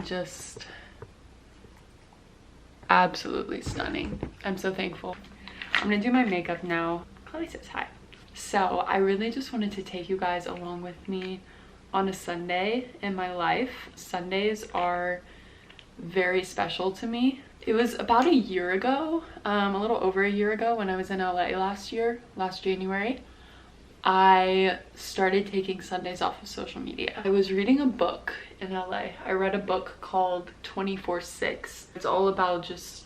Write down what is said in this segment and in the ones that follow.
Just absolutely stunning. I'm so thankful. I'm gonna do my makeup now. Chloe says hi. So I really just wanted to take you guys along with me on a Sunday in my life. Sundays are very special to me. It was about a year ago, a little over a year ago, when I was in LA last January. I started taking Sundays off of social media. I was reading a book in LA. I read a book called 24/6. It's all about just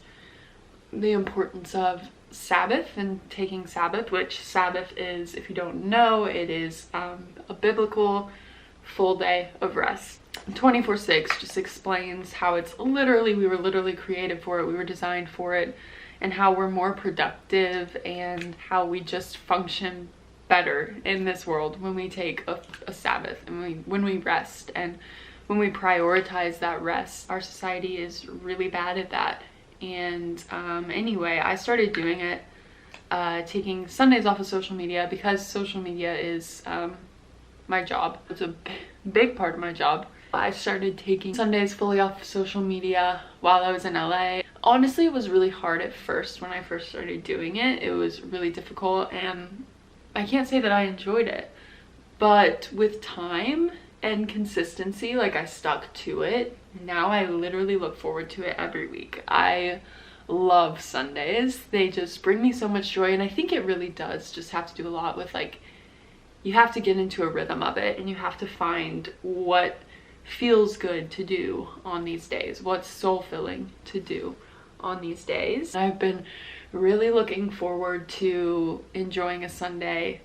the importance of Sabbath and taking Sabbath, which Sabbath is, if you don't know, it is a biblical full day of rest. 24/6 just explains how it's literally, we were literally created for it, we were designed for it, and how we're more productive and how we just function better in this world when we take a Sabbath and when we rest and when we prioritize that rest. Our society is really bad at that. And anyway, I started doing it, taking Sundays off of social media because social media is my job. It's a big part of my job. I started taking Sundays fully off of social media while I was in LA. Honestly, it was really hard at first when I first started doing it. It was really difficult, and I can't say that I enjoyed it, but with time and consistency, like, I stuck to it. Now I literally look forward to it every week. I love Sundays. They just bring me so much joy, and I think it really does just have to do a lot with, like, you have to get into a rhythm of it, and you have to find what feels good to do on these days, what's soul-filling to do on these days. I've been really looking forward to enjoying a Sunday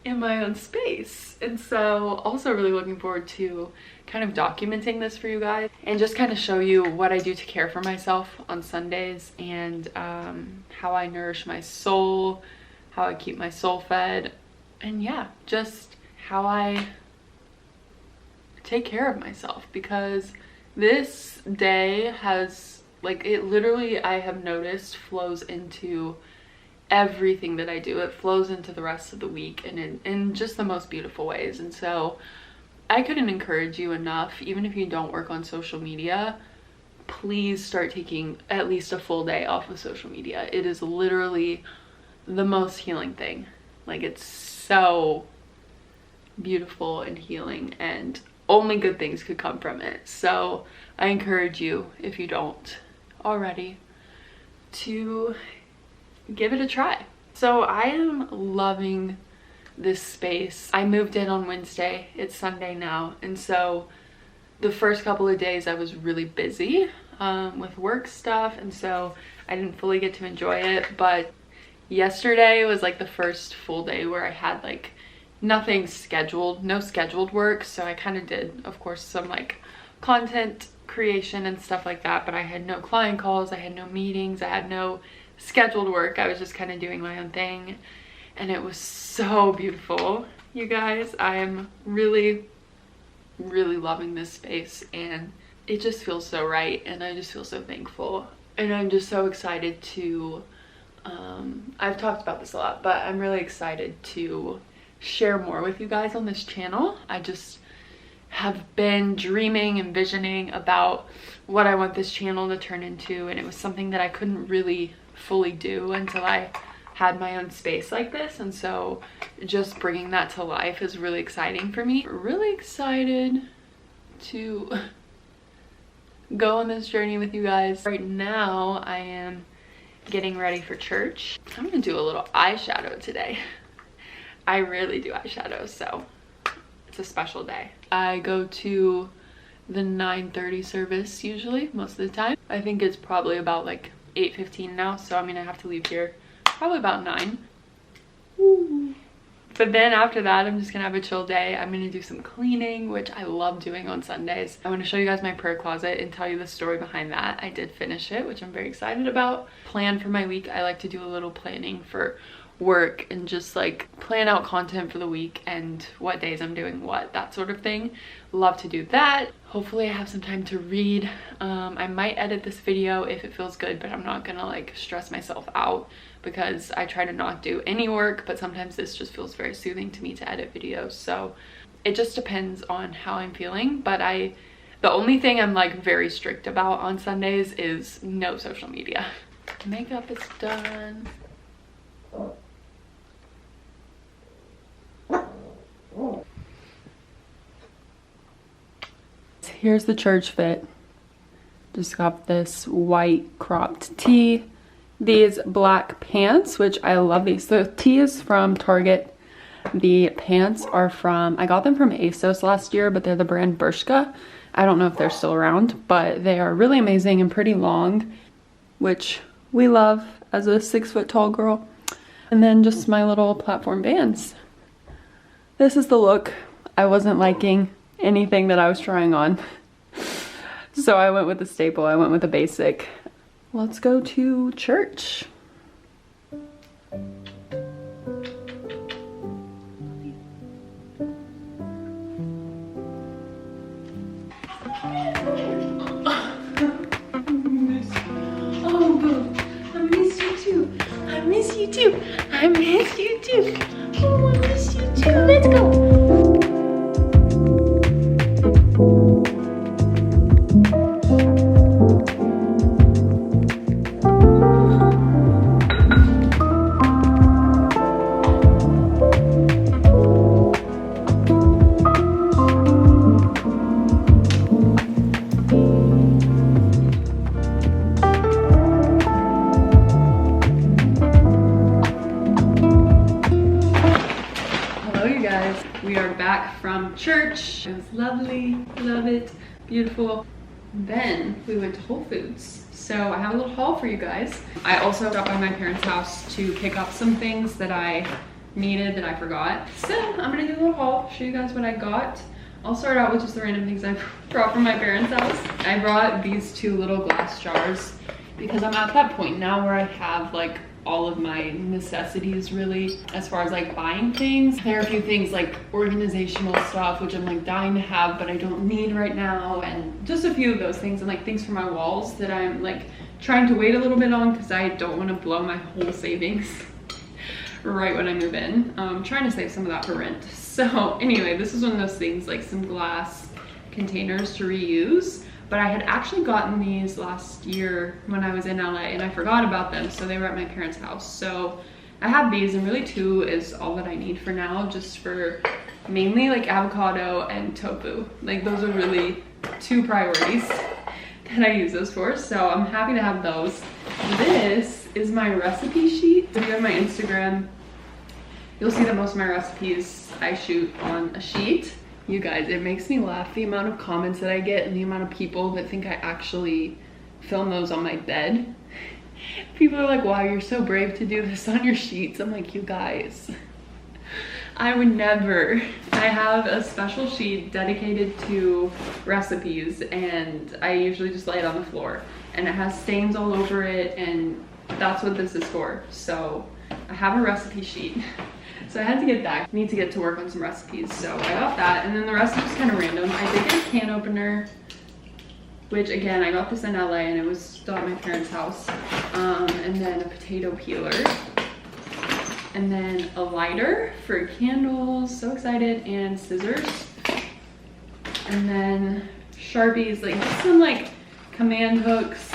in my own space, and so also really looking forward to kind of documenting this for you guys and just kind of show you what I do to care for myself on Sundays, and how I nourish my soul, how I keep my soul fed, and yeah, just how I take care of myself, because this day has, like, it literally, I have noticed, flows into everything that I do. It flows into the rest of the week, and in just the most beautiful ways. And so I couldn't encourage you enough, even if you don't work on social media, please start taking at least a full day off of social media. It is literally the most healing thing. Like, it's so beautiful and healing, and only good things could come from it. So I encourage you, if you don't already, to give it a try. So I am loving this space. I moved in on Wednesday. It's Sunday now, and so the first couple of days I was really busy with work stuff, and so I didn't fully get to enjoy it. But yesterday was like the first full day where I had like nothing scheduled, no scheduled work. So I kind of did, of course, some like content creation and stuff like that, but I had no client calls, I had no meetings, I had no scheduled work. I was just kind of doing my own thing, and it was so beautiful, you guys. I am really loving this space, and it just feels so right, and I just feel so thankful. And I'm just so excited to, I've talked about this a lot, but I'm really excited to share more with you guys on this channel. I just have been dreaming and visioning about what I want this channel to turn into, and it was something that I couldn't really fully do until I had my own space like this. And so just bringing that to life is really exciting for me. Really excited to go on this journey with you guys. Right now I am getting ready for church. I'm gonna do a little eyeshadow today. I rarely do eyeshadow, so it's a special day. I go to the 9:30 service usually, most of the time. I think it's probably about like 8:15 now, so I'm gonna have to leave here probably about 9. Ooh. But then after that, I'm just gonna have a chill day. I'm gonna do some cleaning, which I love doing on Sundays. I want to show you guys my prayer closet and tell you the story behind that. I did finish it, which I'm very excited about. Plan for my week. I like to do a little planning for work and just like plan out content for the week and what days I'm doing what, that sort of thing. Love to do that. Hopefully I have some time to read. I might edit this video if it feels good, but I'm not gonna like stress myself out because I try to not do any work, but sometimes this just feels very soothing to me to edit videos. So it just depends on how I'm feeling. But the only thing I'm like very strict about on Sundays is no social media. Makeup is done. Here's the church fit. Just got this white cropped tee, these black pants, which I love these. The tee is from Target. The pants are from, I got them from ASOS last year, but they're the brand Bershka. I don't know if they're still around, but they are really amazing and pretty long, which we love as a 6 foot tall girl. And then just my little platform Vans. This is the look. I wasn't liking anything that I was trying on, so I went with the staple. I went with the basic. Let's go to church. I miss you too. I miss you too. Oh, I miss you too. Let's go. We are back from church. It was lovely, love it, beautiful. Then we went to Whole Foods. So I have a little haul for you guys. I also stopped by my parents' house to pick up some things that I needed that I forgot. So I'm gonna do a little haul, show you guys what I got. I'll start out with just the random things I brought from my parents' house. I brought these 2 little glass jars because I'm at that point now where I have like all of my necessities really as far as like buying things. There are a few things like organizational stuff which I'm like dying to have but I don't need right now, and just a few of those things, and like things for my walls that I'm like trying to wait a little bit on because I don't want to blow my whole savings right when I move in. I'm trying to save some of that for rent. So anyway, this is one of those things, like some glass containers to reuse. But I had actually gotten these last year when I was in LA and I forgot about them, so they were at my parents' house. So I have these, and really 2 is all that I need for now, just for mainly like avocado and tofu. Like those are really 2 priorities that I use those for, so I'm happy to have those. This is my recipe sheet. If you have my Instagram, you'll see that most of my recipes I shoot on a sheet. You guys, it makes me laugh the amount of comments that I get and the amount of people that think I actually film those on my bed. People are like, wow, you're so brave to do this on your sheets. I'm like, you guys, I would never. I have a special sheet dedicated to recipes and I usually just lay it on the floor, and it has stains all over it, and that's what this is for. So I have a recipe sheet. So I had to get that. I need to get to work on some recipes. So I got that, and then the rest is just kind of random. I did get a can opener. which again, I got this in LA and it was still at my parents' house. And then a potato peeler. And then a lighter for candles, so excited, and scissors. And then Sharpies, like some like command hooks,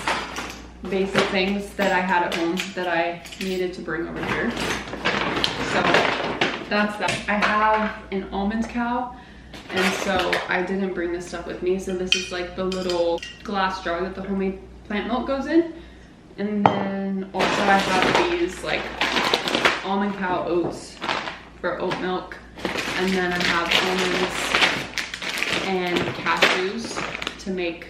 basic things that I had at home that I needed to bring over here. So that's that. I have an almond cow, and so I didn't bring this stuff with me. So this is like the little glass jar that the homemade plant milk goes in. And then also I have these like almond cow oats for oat milk. And then I have almonds and cashews to make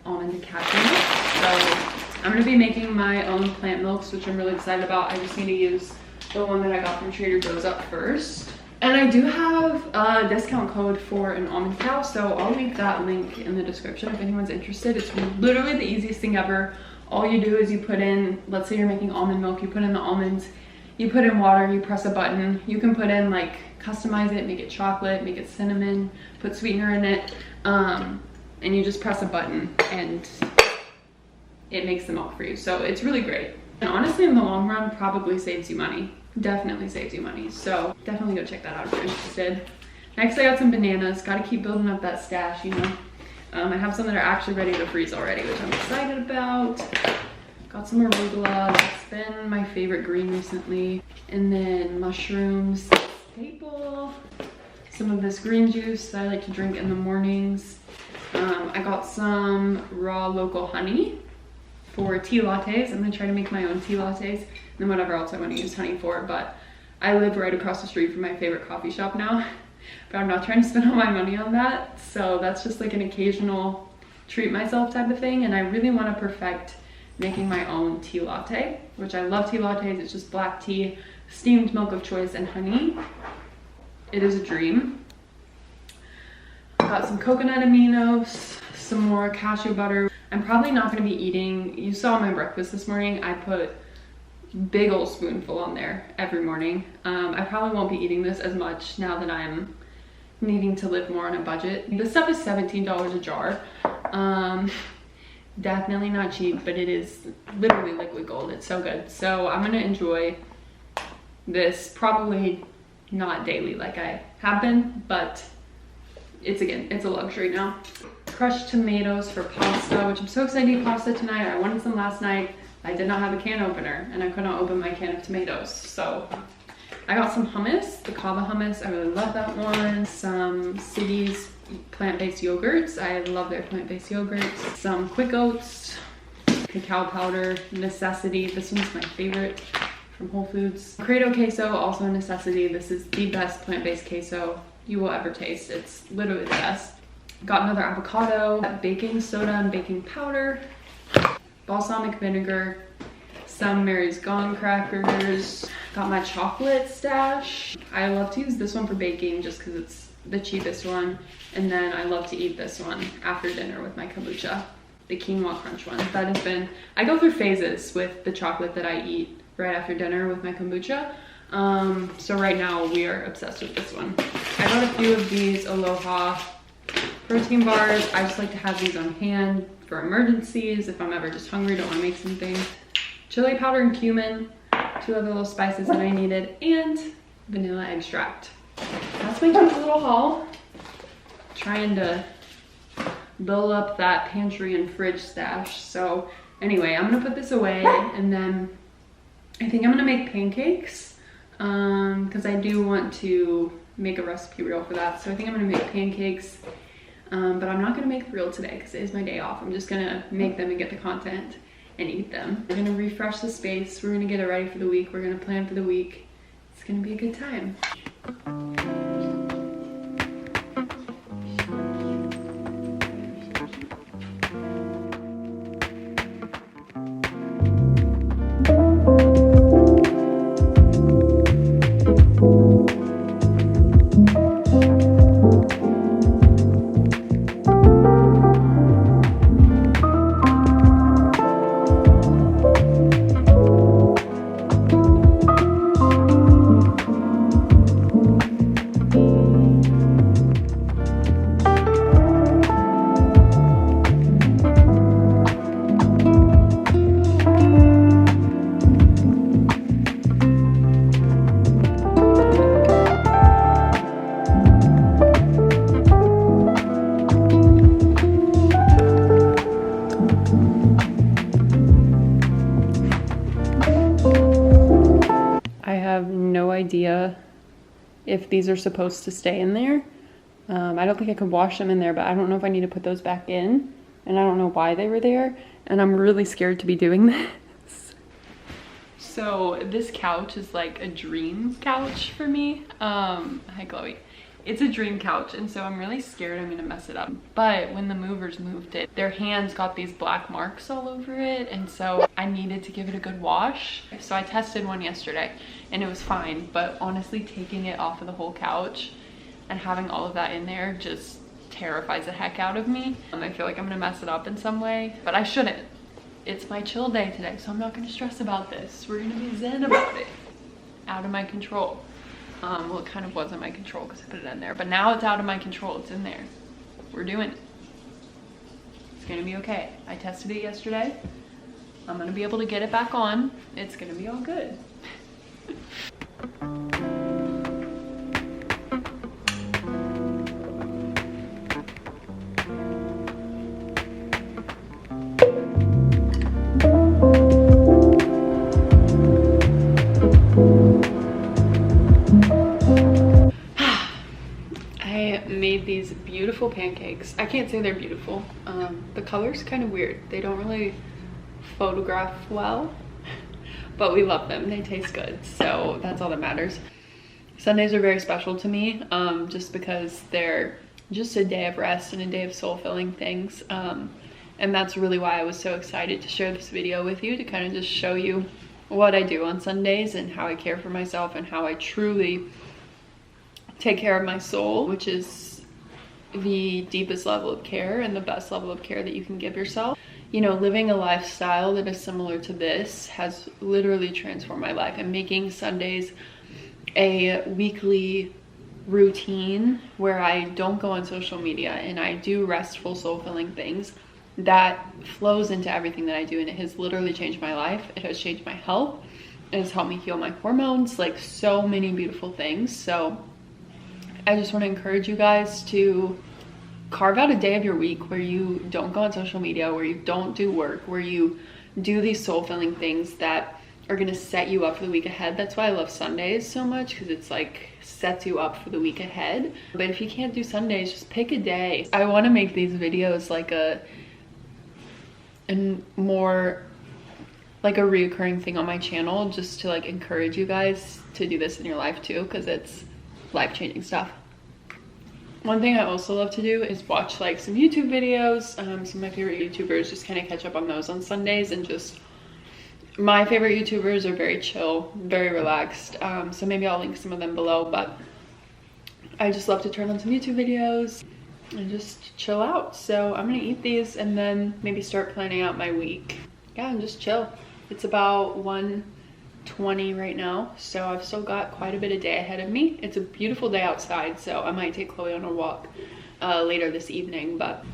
almond and cashew milk. So I'm gonna be making my own plant milks, which I'm really excited about. I just need to use the one that I got from Trader Joe's up first. And I do have a discount code for an almond cow, so I'll leave that link in the description if anyone's interested. It's literally the easiest thing ever. All you do is you put in, let's say you're making almond milk, you put in the almonds, you put in water, you press a button. You can put in like, customize it, make it chocolate, make it cinnamon, put sweetener in it, and you just press a button and it makes the milk for you. So it's really great. And honestly, in the long run, probably saves you money. Definitely saves you money. So definitely go check that out if you're interested. Next, I got some bananas. Got to keep building up that stash, you know. I have some that are actually ready to freeze already, which I'm excited about. Got some arugula. That's been my favorite green recently. And then mushrooms, staple. Some of this green juice that I like to drink in the mornings. I got some raw local honey for tea lattes. I'm gonna try to make my own tea lattes and then whatever else I want to use honey for. But I live right across the street from my favorite coffee shop now, but I'm not trying to spend all my money on that. So that's just like an occasional treat myself type of thing. And I really want to perfect making my own tea latte, which I love tea lattes. It's just black tea, steamed milk of choice, and honey. It is a dream. Got some coconut aminos, some more cashew butter. I'm probably not going to be eating, you saw my breakfast this morning, I put big old spoonful on there every morning. I probably won't be eating this as much now that I'm needing to live more on a budget. This stuff is $17 a jar. Definitely not cheap, but it is literally liquid gold. It's so good. So I'm going to enjoy this, probably not daily like I have been, but it's a luxury now. Crushed tomatoes for pasta, which I'm so excited to eat pasta tonight. I wanted some last night. I did not have a can opener and I couldn't open my can of tomatoes. So I got some hummus, the Kava hummus. I really love that one. Some City's plant-based yogurts. I love their plant-based yogurts. Some quick oats, cacao powder, necessity. This one's my favorite from Whole Foods. Credo queso, also a necessity. This is the best plant-based queso you will ever taste. It's literally the best. Got another avocado, baking soda and baking powder, balsamic vinegar, some Mary's Gone crackers. Got my chocolate stash. I love to use this one for baking just because it's the cheapest one. And then I love to eat this one after dinner with my kombucha, the quinoa crunch one. That has been, I go through phases with the chocolate that I eat right after dinner with my kombucha. So right now we are obsessed with this one. I got a few of these Aloha protein bars. I just like to have these on hand for emergencies if I'm ever just hungry, don't want to make something. Chili powder and cumin, two other little spices that I needed, and vanilla extract. That's my cute little haul. Trying to build up that pantry and fridge stash. So anyway, I'm gonna put this away and then I think I'm gonna make pancakes because I do want to make a recipe reel for that. So I think I'm gonna make pancakes, but I'm not gonna make the reel today because it is my day off. I'm just gonna make them and get the content and eat them. We're gonna refresh the space. We're gonna get it ready for the week. We're gonna plan for the week. It's gonna be a good time. have no idea if these are supposed to stay in there. I don't think I could wash them in there, but I don't know if I need to put those back in. And I don't know why they were there. And I'm really scared to be doing this. So this couch is like a dream couch for me. Hi Chloe. It's a dream couch, and so I'm really scared I'm gonna mess it up. But when the movers moved it, their hands got these black marks all over it, and so I needed to give it a good wash. So I tested one yesterday and it was fine, but honestly taking it off of the whole couch and having all of that in there just terrifies the heck out of me. I feel like I'm gonna mess it up in some way, but I shouldn't. It's my chill day today, so I'm not gonna stress about this. We're gonna be zen about it. Out of my control. Well, it kind of was in my control because I put it in there, but now it's out of my control. It's in there. We're doing it. It's gonna be okay. I tested it yesterday. I'm gonna be able to get it back on. It's gonna be all good. Made these beautiful pancakes. I can't say they're beautiful. The color's kind of weird. They don't really photograph well, but we love them. They taste good, so that's all that matters. Sundays are very special to me, just because they're just a day of rest and a day of soul-filling things. And that's really why I was so excited to share this video with you, to kind of just show you what I do on Sundays and how I care for myself and how I truly take care of my soul, which is the deepest level of care and the best level of care that you can give yourself. You know, living a lifestyle that is similar to this has literally transformed my life, and making Sundays a weekly routine where I don't go on social media and I do restful, soul-filling things that flows into everything that I do, and it has literally changed my life. It has changed my health. It has helped me heal my hormones, like so many beautiful things. So I just want to encourage you guys to carve out a day of your week where you don't go on social media, where you don't do work, where you do these soul-filling things that are going to set you up for the week ahead. That's why I love Sundays so much, because it's like sets you up for the week ahead. But if you can't do Sundays, just pick a day. I want to make these videos like a reoccurring thing on my channel, just to like encourage you guys to do this in your life too, because it's life-changing stuff. One thing I also love to do is watch like some YouTube videos. Some of my favorite YouTubers, just kind of catch up on those on Sundays. And just my favorite YouTubers are very chill, very relaxed. So maybe I'll link some of them below, but I just love to turn on some YouTube videos and just chill out. So I'm gonna eat these and then maybe start planning out my week. Yeah, and just chill. It's about 1:20 right now, so I've still got quite a bit of day ahead of me. It's a beautiful day outside, so I might take Chloe on a walk later this evening. But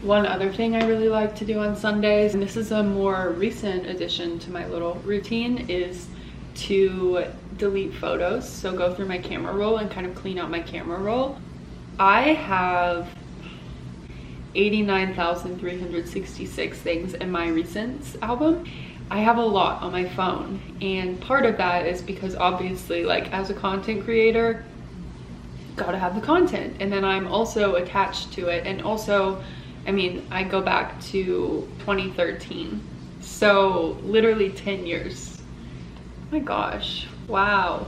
one other thing I really like to do on Sundays, and this is a more recent addition to my little routine, is to delete photos. So go through my camera roll and kind of clean out my camera roll. I have 89,366 things in my recents album. I have a lot on my phone, and part of that is because obviously, like, as a content creator, gotta have the content, and then I'm also attached to it. And also, I mean, I go back to 2013, so literally 10 years. Oh my gosh, wow,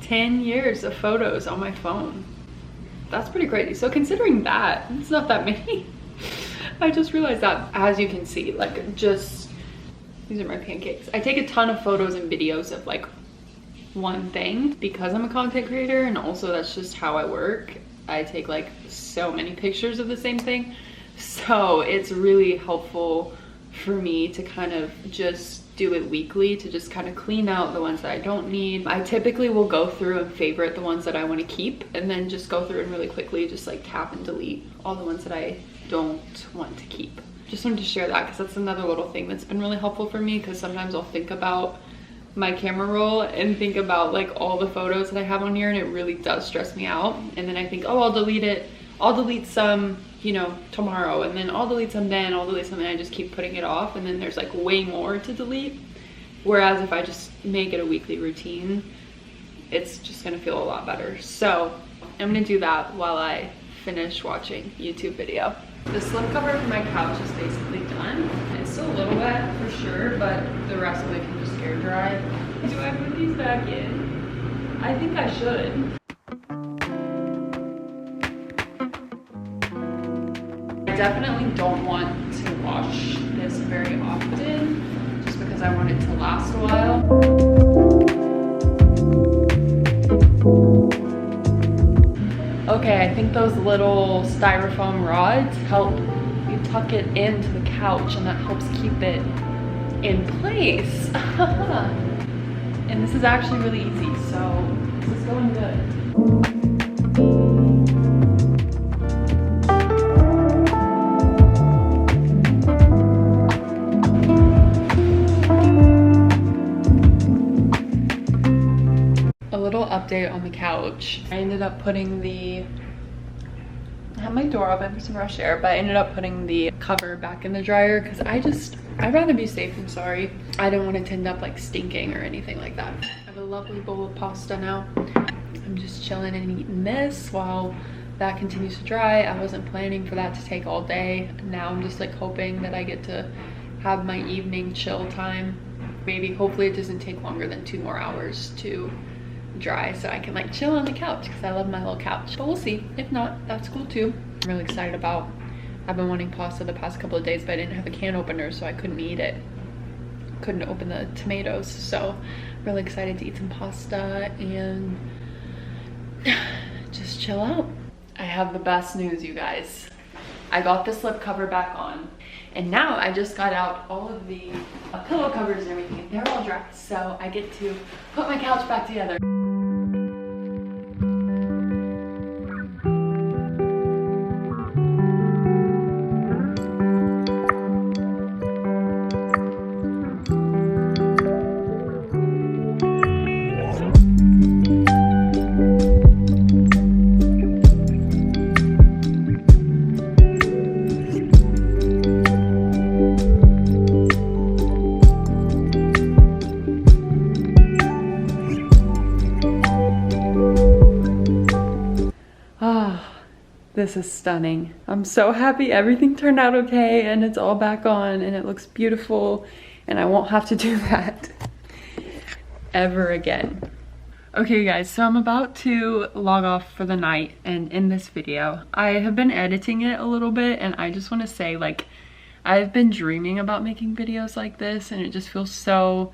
10 years of photos on my phone. That's pretty crazy. So considering that, it's not that many. I just realized that. As you can see, like, just these are my pancakes. I take a ton of photos and videos of like one thing because I'm a content creator, and also that's just how I work. I take like so many pictures of the same thing. So it's really helpful for me to kind of just do it weekly, to just kind of clean out the ones that I don't need. I typically will go through and favorite the ones that I want to keep, and then just go through and really quickly just like tap and delete all the ones that I don't want to keep. Just wanted to share that because that's another little thing that's been really helpful for me, because sometimes I'll think about my camera roll and think about like all the photos that I have on here, and it really does stress me out. And then I think, oh, I'll delete it. I'll delete some, you know, tomorrow, and then I'll delete some then, I'll delete some, and I just keep putting it off, and then there's like way more to delete. Whereas if I just make it a weekly routine, it's just gonna feel a lot better. So I'm gonna do that while I finish watching YouTube video. The slip cover for my couch is basically done. It's still a little wet for sure, but the rest of it can just air dry. Do I put these back in? I think I should. I definitely don't want to wash this very often, just because I want it to last a while. Okay, I think those little styrofoam rods help you tuck it into the couch, and that helps keep it in place. And this is actually really easy, so this is going good. Update on the couch. I ended up putting I had my door open for some fresh air, but I ended up putting the cover back in the dryer because I'd rather be safe than sorry. I didn't want it to end up like stinking or anything like that. I have a lovely bowl of pasta now. I'm just chilling and eating this while that continues to dry. I wasn't planning for that to take all day. Now I'm just like hoping that I get to have my evening chill time. Maybe hopefully it doesn't take longer than 2 more hours to dry, so I can like chill on the couch because I love my little couch. But we'll see. If not, that's cool too. I'm really excited about, I've been wanting pasta the past couple of days, but I didn't have a can opener, so I couldn't eat it. Couldn't open the tomatoes, so really excited to eat some pasta and just chill out. I have the best news, you guys. I got the slip cover back on, and now I just got out all of the pillow covers and everything, and they're all dry, so I get to put my couch back together. This is stunning. I'm so happy everything turned out okay and it's all back on and it looks beautiful, and I won't have to do that ever again. Okay guys, so I'm about to log off for the night, and in this video I have been editing it a little bit, and I just want to say, like, I've been dreaming about making videos like this, and it just feels so,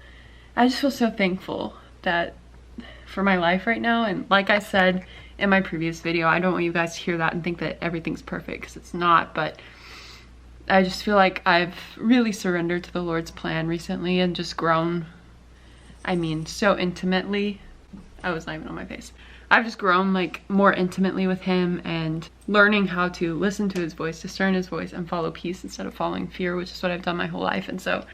I just feel so thankful that for my life right now. And like I said in my previous video, I don't want you guys to hear that and think that everything's perfect, because it's not, but I just feel like I've really surrendered to the Lord's plan recently and just grown, I mean, so intimately. I was not even on my face. I've just grown like more intimately with him and learning how to listen to his voice, discern his voice, and follow peace instead of following fear, which is what I've done my whole life. And so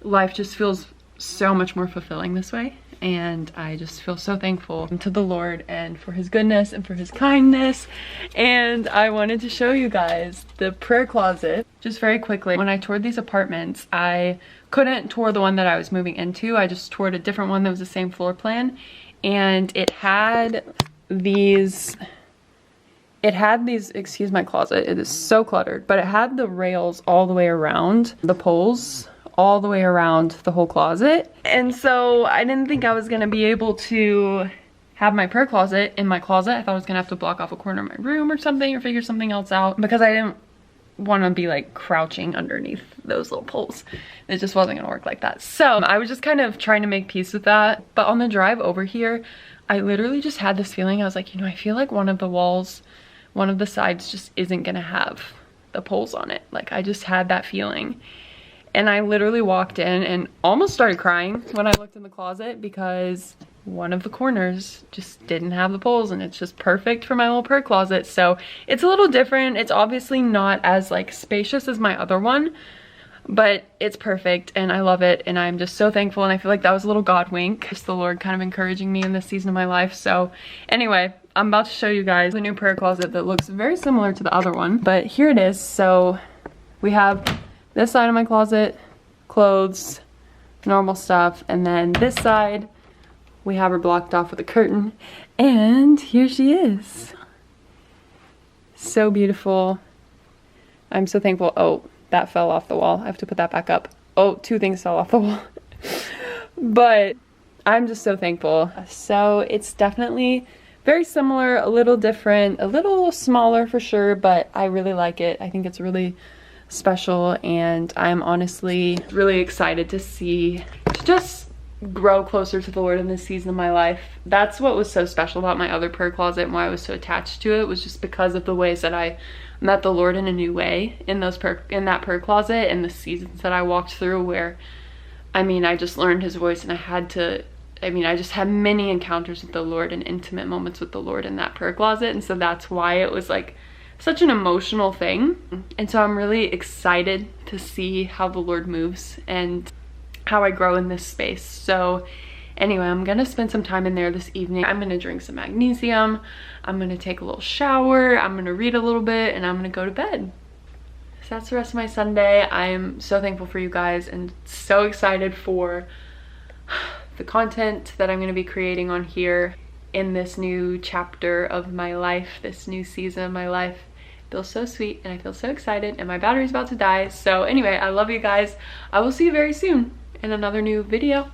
life just feels so much more fulfilling this way. And I just feel so thankful to the Lord and for his goodness and for his kindness. And I wanted to show you guys the prayer closet just very quickly. When I toured these apartments, I couldn't tour the one that I was moving into. I just toured a different one that was the same floor plan. And it had these, excuse my closet, it is so cluttered, but it had the rails all the way around, the poles all the way around the whole closet. And so I didn't think I was gonna be able to have my prayer closet in my closet. I thought I was gonna have to block off a corner of my room or something, or figure something else out, because I didn't want to be like crouching underneath those little poles. It just wasn't gonna work like that. So I was just kind of trying to make peace with that. But on the drive over here, I literally just had this feeling. I was like, you know, I feel like one of the walls, one of the sides just isn't gonna have the poles on it. Like, I just had that feeling. And I literally walked in and almost started crying when I looked in the closet, because one of the corners just didn't have the poles, and it's just perfect for my little prayer closet. So it's a little different. It's obviously not as like spacious as my other one, but it's perfect and I love it, and I'm just so thankful. And I feel like that was a little God wink. Just the Lord kind of encouraging me in this season of my life. So anyway, I'm about to show you guys the new prayer closet that looks very similar to the other one, but here it is. So we have this side of my closet, clothes, normal stuff, and then this side, We have her blocked off with a curtain, and here she is. So beautiful. I'm so thankful. Oh, that fell off the wall. I have to put that back up. Oh, 2 things fell off the wall. But I'm just so thankful. So it's definitely very similar, a little different, a little smaller for sure, but I really like it. I think it's really special, and I'm honestly really excited to just grow closer to the Lord in this season of my life. That's what was so special about my other prayer closet and why I was so attached to it, was just because of the ways that I met the Lord in a new way in that prayer closet, and the seasons that I walked through where, I mean, I just learned his voice, and I just had many encounters with the Lord and intimate moments with the Lord in that prayer closet. And so that's why it was like such an emotional thing. And so I'm really excited to see how the Lord moves and how I grow in this space. So anyway, I'm gonna spend some time in there this evening. I'm gonna drink some magnesium. I'm gonna take a little shower. I'm gonna read a little bit, and I'm gonna go to bed. So that's the rest of my Sunday. I am so thankful for you guys and so excited for the content that I'm going to be creating on here in this new chapter of my life, this new season of my life. It feels so sweet, and I feel so excited, and my battery's about to die. So anyway, I love you guys. I will see you very soon in another new video.